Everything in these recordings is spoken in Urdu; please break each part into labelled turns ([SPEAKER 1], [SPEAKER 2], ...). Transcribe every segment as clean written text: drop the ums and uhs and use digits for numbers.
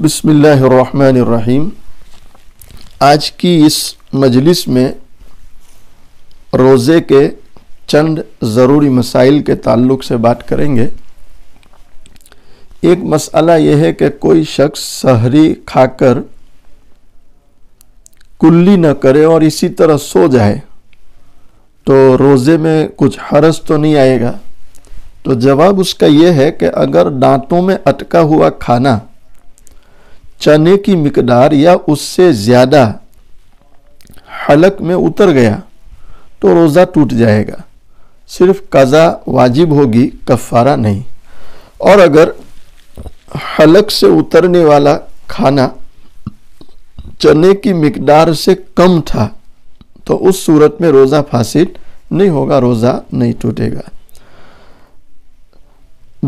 [SPEAKER 1] بسم اللہ الرحمن الرحیم۔ آج کی اس مجلس میں روزے کے چند ضروری مسائل کے تعلق سے بات کریں گے۔ ایک مسئلہ یہ ہے کہ کوئی شخص سحری کھا کر کلی نہ کرے اور اسی طرح سو جائے تو روزے میں کچھ حرج تو نہیں آئے گا؟ تو جواب اس کا یہ ہے کہ اگر دانتوں میں اٹکا ہوا کھانا چنے کی مقدار یا اس سے زیادہ حلق میں اتر گیا تو روزہ ٹوٹ جائے گا، صرف قضا واجب ہوگی، کفارہ نہیں۔ اور اگر حلق سے اترنے والا کھانا چنے کی مقدار سے کم تھا تو اس صورت میں روزہ فاسد نہیں ہوگا، روزہ نہیں ٹوٹے گا۔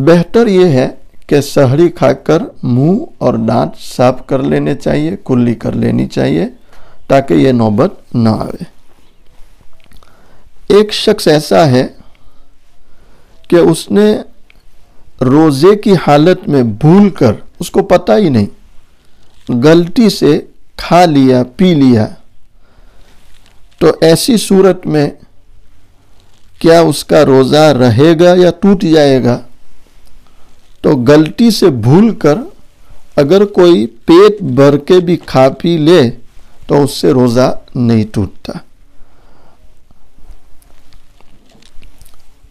[SPEAKER 1] بہتر یہ ہے کہ سحری کھا کر منہ اور دانت صاف کر لینے چاہیے، کلی کر لینی چاہیے تاکہ یہ نوبت نہ آئے۔ ایک شخص ایسا ہے کہ اس نے روزے کی حالت میں بھول کر، اس کو پتہ ہی نہیں، غلطی سے کھا لیا پی لیا، تو ایسی صورت میں کیا اس کا روزہ رہے گا یا ٹوٹ جائے گا؟ تو غلطی سے بھول کر اگر کوئی پیٹ بھر کے بھی کھا پی لے تو اس سے روزہ نہیں ٹوٹتا۔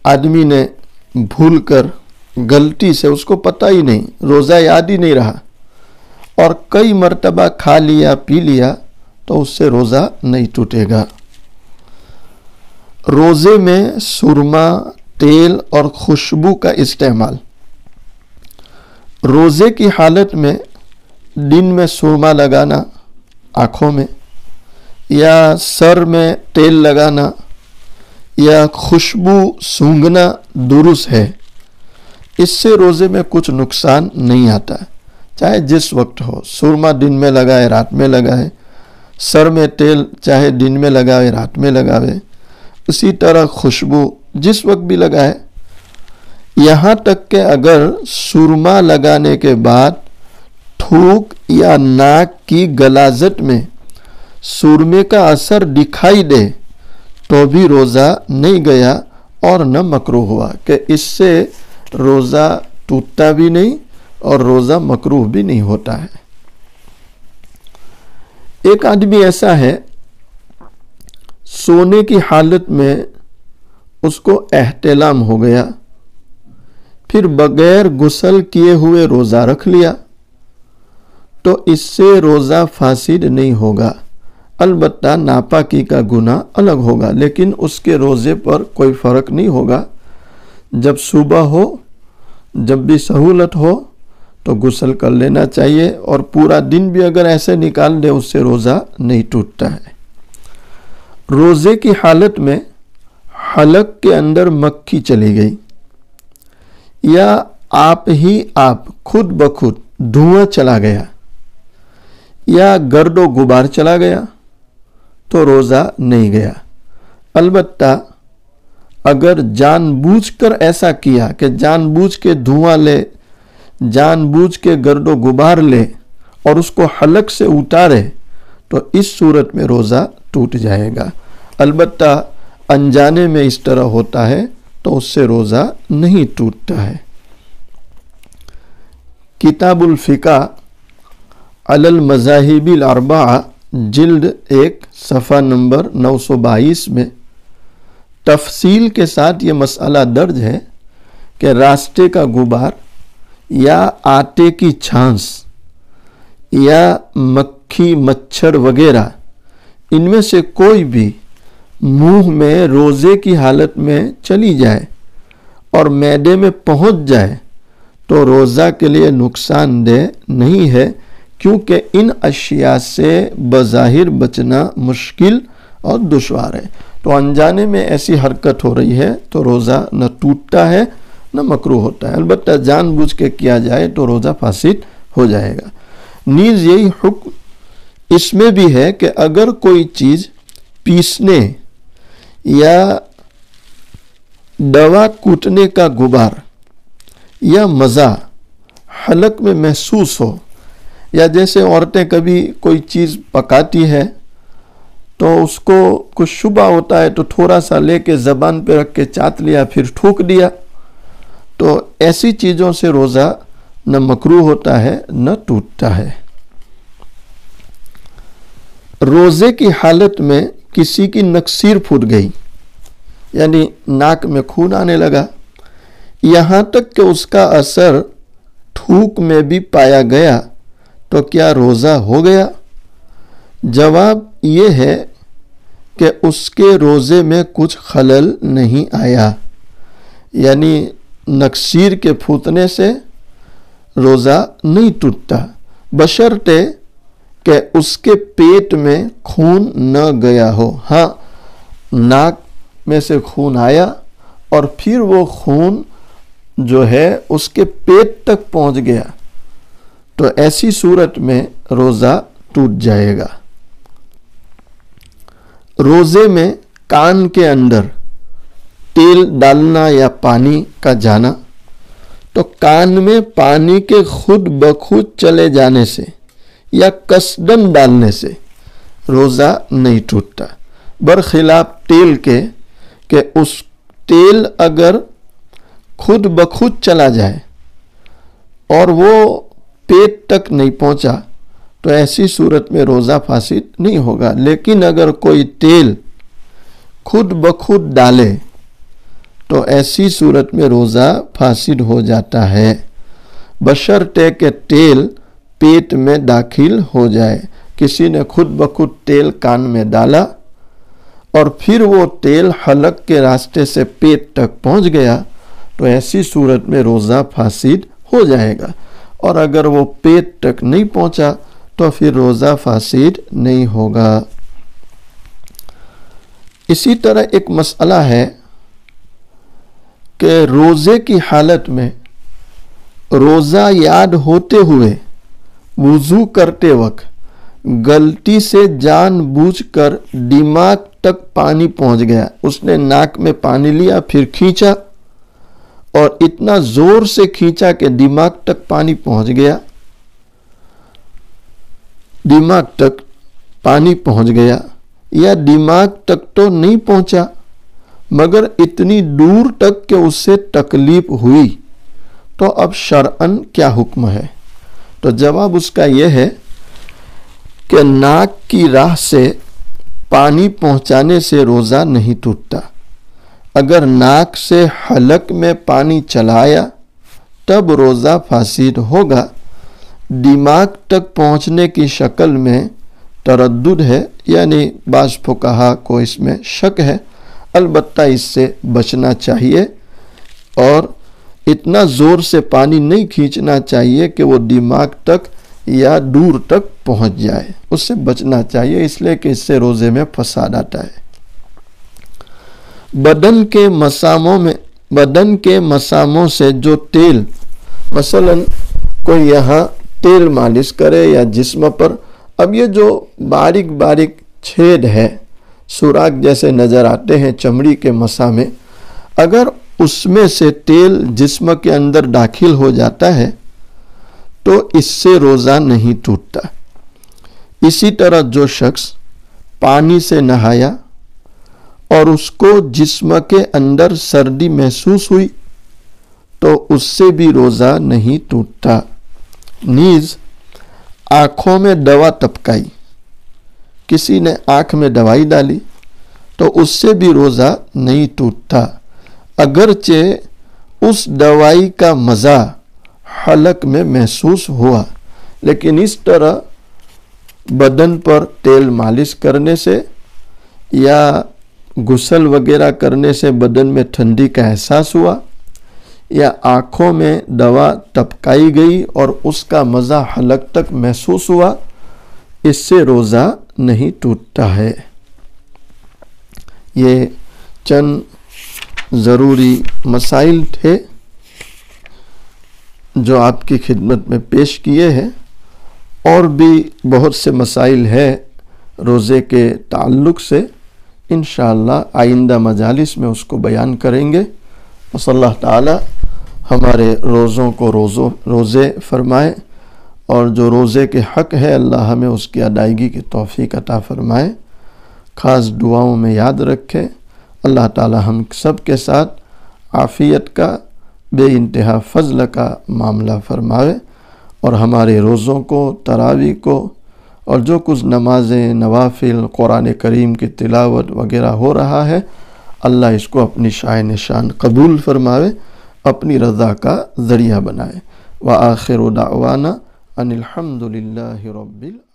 [SPEAKER 1] آدمی نے بھول کر غلطی سے، اس کو پتہ ہی نہیں، روزہ یاد ہی نہیں رہا اور کئی مرتبہ کھا لیا پی لیا تو اس سے روزہ نہیں ٹوٹے گا۔ روزے میں سرما، تیل اور خوشبو کا استعمال۔ روزے کی حالت میں دن میں سرما لگانا آنکھوں میں، یا سر میں تیل لگانا یا خوشبو سونگھنا درست ہے۔ اس سے روزے میں کچھ نقصان نہیں آتا، چاہے جس وقت ہو۔ سرما دن میں لگائے، رات میں لگائے، سر میں تیل چاہے دن میں لگائے، رات میں لگائے، اسی طرح خوشبو جس وقت بھی لگائے۔ یہاں تک کہ اگر سرما لگانے کے بعد تھوک یا ناک کی غلاظت میں سرمے کا اثر دکھائی دے تو بھی روزہ نہیں گیا اور نہ مکروہ ہوا، کہ اس سے روزہ ٹوٹتا بھی نہیں اور روزہ مکروہ بھی نہیں ہوتا ہے۔ ایک آدمی ایسا ہے، سونے کی حالت میں اس کو احتلام ہو گیا، پھر بغیر غسل کیے ہوئے روزہ رکھ لیا تو اس سے روزہ فاسد نہیں ہوگا، البتہ ناپاکی کا گناہ الگ ہوگا، لیکن اس کے روزے پر کوئی فرق نہیں ہوگا۔ جب صبح ہو، جب بھی سہولت ہو تو غسل کر لینا چاہیے، اور پورا دن بھی اگر ایسے نکال دے اس سے روزہ نہیں ٹوٹتا ہے۔ روزے کی حالت میں حلق کے اندر مکھی چلی گئی یا آپ خود بخود دھواں چلا گیا یا گرد و غبار چلا گیا تو روزہ نہیں گیا۔ البتہ اگر جان بوجھ کر ایسا کیا کہ جان بوجھ کے دھواں لے، جان بوجھ کے گرد و غبار لے اور اس کو حلق سے اتارے تو اس صورت میں روزہ ٹوٹ جائے گا۔ البتہ انجانے میں اس طرح ہوتا ہے تو اس سے روزہ نہیں ٹوٹتا ہے۔ کتاب الفقہ علی المذاہب الاربعہ جلد 1 صفحہ نمبر 922 میں تفصیل کے ساتھ یہ مسئلہ درج ہے کہ راستے کا غبار یا آٹے کی چھانس یا مکھی مچھر وغیرہ ان میں سے کوئی بھی منہ میں روزے کی حالت میں چلی جائے اور معدے میں پہنچ جائے تو روزہ کے لیے نقصان دہ نہیں ہے، کیونکہ ان اشیاء سے بظاہر بچنا مشکل اور دشوار ہے۔ تو انجانے میں ایسی حرکت ہو رہی ہے تو روزہ نہ ٹوٹتا ہے نہ مکروہ ہوتا ہے، البتہ جان بوجھ کے کیا جائے تو روزہ فاسد ہو جائے گا۔ نیز یہی حکم اس میں بھی ہے کہ اگر کوئی چیز پیسنے یا دوا کوٹنے کا غبار یا مزہ حلق میں محسوس ہو، یا جیسے عورتیں کبھی کوئی چیز پکاتی ہے تو اس کو کچھ شبہ ہوتا ہے تو تھوڑا سا لے کے زبان پہ رکھ کے چاٹ لیا پھر تھوک دیا، تو ایسی چیزوں سے روزہ نہ مکروہ ہوتا ہے نہ ٹوٹتا ہے۔ روزے کی حالت میں کسی کی نکسیر پھوٹ گئی، یعنی ناک میں خون آنے لگا، یہاں تک کہ اس کا اثر تھوک میں بھی پایا گیا، تو کیا روزہ ہو گیا؟ جواب یہ ہے کہ اس کے روزے میں کچھ خلل نہیں آیا، یعنی نکسیر کے پھوٹنے سے روزہ نہیں ٹوٹتا، بشرطے کہ اس کے پیٹ میں خون نہ گیا ہو۔ ہاں، ناک میں سے خون آیا اور پھر وہ خون جو ہے اس کے پیٹ تک پہنچ گیا، تو ایسی صورت میں روزہ ٹوٹ جائے گا۔ روزے میں کان کے اندر تیل ڈالنا یا پانی کا جانا، تو کان میں پانی کے خود بخود چلے جانے سے یا قصدن ڈالنے سے روزہ نہیں ٹوٹتا، برخلاف تیل کے کہ اس تیل اگر خود بخود چلا جائے اور وہ پیٹ تک نہیں پہنچا تو ایسی صورت میں روزہ فاسد نہیں ہوگا، لیکن اگر کوئی تیل خود بخود ڈالے تو ایسی صورت میں روزہ فاسد ہو جاتا ہے، بشرطے کہ تیل پیٹ میں داخل ہو جائے۔ کسی نے خود بخود تیل کان میں ڈالا اور پھر وہ تیل حلق کے راستے سے پیٹ تک پہنچ گیا تو ایسی صورت میں روزہ فاسد ہو جائے گا، اور اگر وہ پیٹ تک نہیں پہنچا تو پھر روزہ فاسد نہیں ہوگا۔ اسی طرح ایک مسئلہ ہے کہ روزے کی حالت میں روزہ یاد ہوتے ہوئے وضو کرتے وقت غلطی سے جان بوجھ کر دماغ تک پانی پہنچ گیا، اس نے ناک میں پانی لیا پھر کھینچا اور اتنا زور سے کھینچا کہ دماغ تک پانی پہنچ گیا، دماغ تک پانی پہنچ گیا، یا دماغ تک تو نہیں پہنچا مگر اتنی دور تک کہ اس سے تکلیف ہوئی، تو اب شرعاً کیا حکم ہے؟ تو جواب اس کا یہ ہے کہ ناک کی راہ سے پانی پہنچانے سے روزہ نہیں ٹوٹتا، اگر ناک سے حلق میں پانی چلایا تب روزہ فاسد ہوگا۔ دماغ تک پہنچنے کی شکل میں تردد ہے، یعنی بعض فقہا کو اس میں شک ہے، البتہ اس سے بچنا چاہیے اور اتنا زور سے پانی نہیں کھینچنا چاہیے کہ وہ دماغ تک یا دور تک پہنچ جائے، اس سے بچنا چاہیے، اس لیے کہ اس سے روزے میں فساد آتا ہے۔ بدن کے مساموں سے جو تیل، مثلا کوئی یہاں تیل مالش کرے یا جسم پر، اب یہ جو باریک باریک چھید ہے، سوراخ جیسے نظر آتے ہیں چمڑی کے مسا میں، اگر اس میں سے تیل جسم کے اندر داخل ہو جاتا ہے تو اس سے روزہ نہیں ٹوٹتا۔ اسی طرح جو شخص پانی سے نہایا اور اس کو جسم کے اندر سردی محسوس ہوئی تو اس سے بھی روزہ نہیں ٹوٹتا۔ نیز آنکھوں میں دوا ٹپکائی، کسی نے آنکھ میں دوائی ڈالی تو اس سے بھی روزہ نہیں ٹوٹتا، اگرچہ اس دوائی کا مزہ حلق میں محسوس ہوا، لیکن اس طرح بدن پر تیل مالش کرنے سے یا غسل وغیرہ کرنے سے بدن میں ٹھنڈی کا احساس ہوا یا آنکھوں میں دوا ٹپکائی گئی اور اس کا مزہ حلق تک محسوس ہوا، اس سے روزہ نہیں ٹوٹتا ہے۔ یہ چند ضروری مسائل تھے جو آپ کی خدمت میں پیش کیے ہیں، اور بھی بہت سے مسائل ہیں روزے کے تعلق سے، انشاءاللہ آئندہ مجالس میں اس کو بیان کریں گے۔ وصلی اللہ تعالی ہمارے روزوں کو روزے فرمائے اور جو روزے کے حق ہے اللہ ہمیں اس کی ادائیگی کی توفیق عطا فرمائے۔ خاص دعاؤں میں یاد رکھے۔ اللہ تعالی ہم سب کے ساتھ عافیت کا، بے انتہا فضل کا معاملہ فرماوے، اور ہمارے روزوں کو، تراویح کو، اور جو کچھ نمازیں، نوافل، قرآن کریم کی تلاوت وغیرہ ہو رہا ہے، اللہ اس کو اپنی شائن شان قبول فرماوے، اپنی رضا کا ذریعہ بنائے۔ وآخر دعوانا ان الحمد للہ رب العالمین۔